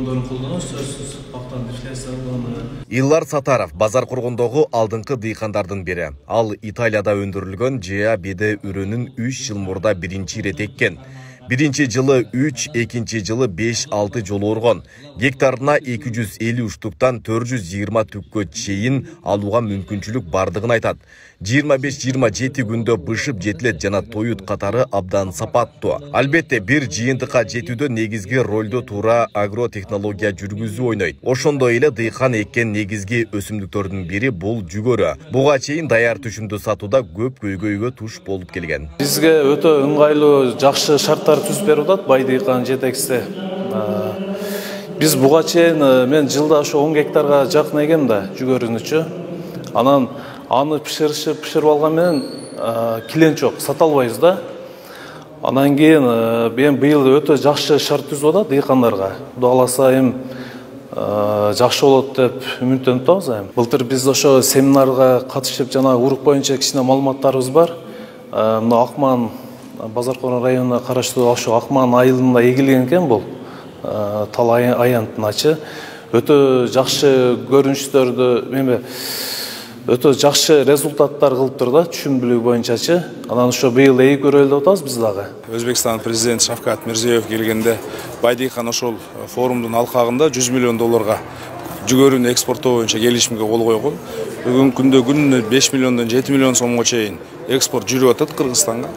жолдорун колдонот, сөзсүз бактан дефляцияланганы. Илдар Сатаров базар кургондогу алдыңкы дыйкандардын бири. Ал Италияда өндүрүлгөн жеа беде үрөнүн 3 жыл мурда биринчи ирет эккен. Биринчи жылы 3, экинчи жылы 5-6 жолу оргон. Гектарына 250 штуктан 420 түккө чейин алууга мүмкүнчүлүк бардыгын айтат. 25-27 күндө бышып жетилет жана тоют катары абдан сапаттуу. Албетте бир жыйынтыкка жетүүдө негизги ролду туура агротехнология жүргүзүү ойнойт. Ошондой эле дыйкан эккен негизги өсүмдүктөрдүн бири бул жүгөрү. Буга чейин даяр түшүмдү сатууда көп көйгөйгө туш болуп келген. Бизге өтө ыңгайлуу, жакшы шарттар түзүп берип атат бай дыйкан жетекчиси. Биз буга чейин мен жылда ошо 10 гектарга жакын эгем да жүгөрүнүчү. Анан аны пиширип алган менен килен жок, сата албайбыз да. Анан кийин мен быйыл өтө жакшы шарт түзүп атат дыйкандарга. Кудай кааласа жакшы болот деп үмүттөнүп атабыз. Былтыр биз ошо семинарга катышып жана урук боюнча кичине маалыматтарыбыз бар. Мына Акман Базаркорон районуна караштуу ошо Акман айылында эгилген экен бул тал аянтыначы. Өтө жакшы көрүнүштөрдү, өтө жакшы результаттар кылып тур да түшүмдүүлүгү боюнчачы. Анан ошо быйыл эй көрөлү деп атабыз биз дагы. Өзбекстан президент Шавкат Мирзиёев келгенде бай дыйкан ошол форумдун алкагында 100 миллион долларга жүгөрүнү экспорттоо боюнча келишимге кол койгон. Бүгүнкү күндө күнүнө 5 миллиондон 7 миллион сомго чейин экспорт жүрүп атат Кыргызстанга.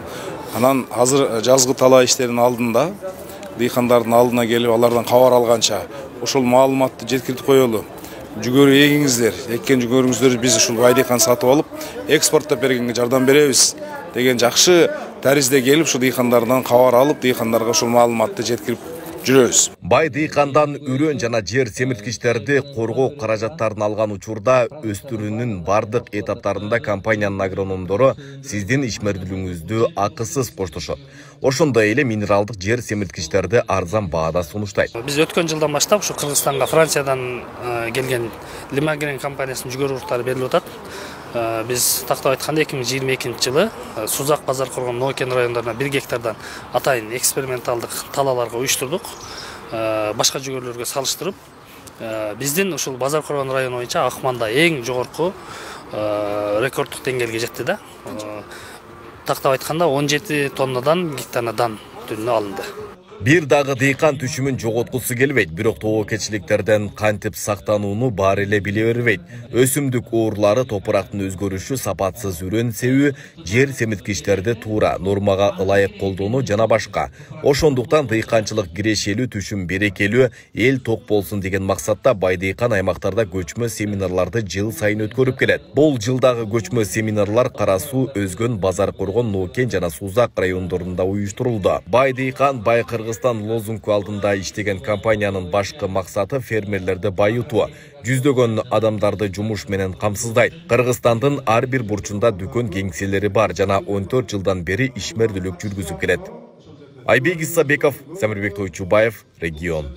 Анан азыр жазгы талаа иштеринин алдында дыйкандардын алдына келип алардан кабар алганча ошол маалыматты жеткиртип коелу. Жүгөрү эгиңиздер, эккен жүгөрүңүздөрдү биз ушул бай дыйкан сатып алып, экспорттоп бергенге жардам беребиз деген жакшы таризде келип, ушул дыйкандардан кабар алып, дыйкандарга ушул маалыматты жеткирип жүрөбүз. Бай дыйкандан үрөн жана жер семирткичтерди коргоо каражаттарын алган учурда өстүрүүнүн бардык этаптарында компаниянын агрономдору сиздин ишмердүүлүгүңүздү акысыз коштошот. Ошондой эле минералдык жер семирткичтерди арзан баада сунуштайт. Биз өткөн жылдан баштап ушу Кыргызстанга Франциядан келген Лимагрен компаниясынын жүгөрү уруктары берилип атат. Биз тактап айтканда 2022 жылы Сузак, Базаркоргон, Нокен райондоруна 1 гектардан атайын эксперименталдык талааларга уюштурдук. Башка жүгөрлөргө салыштырып, биздин ушул Базаркоргон району боюнча Акманда эң жогорку рекорддук деңгээлге жетти да. Тактап айтканда 17 тоннадан гектарына дан түрүнө алынды. Бир дагы дыйкан түшүмүн жоготкусу келбейт, бирок тобокелчиликтерден кантип сактанууну баары эле биле бербейт. Өсүмдүк оорлары, топурактын өзгөрүшү, сапатсыз үрөн себүү, жер семирткичтерди туура нормага ылайык колдонуу жана башка. Ошондуктан дыйканчылык кирешелүү, түшүм берекелүү, эл ток болсун деген максатта бай дыйкан аймактарда көчмө семинарларды жыл сайын өткөрүп келет. Бул жылдагы көчмө семинарлар Кара Суу, Өзгөн, Базаркоргон, Нокен жана Сузак райондорунда уюштурулду. Бай дыйкан, бай Кыргызстан лозунгу алдында иштеген компаниянын башкы максаты фермерлерди байытуу, жүздөгөн адамдарды жумуш менен камсыздайт. Кыргызстандын ар бир бурчунда дүкөн кеңселери бар жана 14 жылдан бери ишмердүүлүк жүргүзүп келет. Айбек Исабеков, Самирбек Тойчубаев, Регион.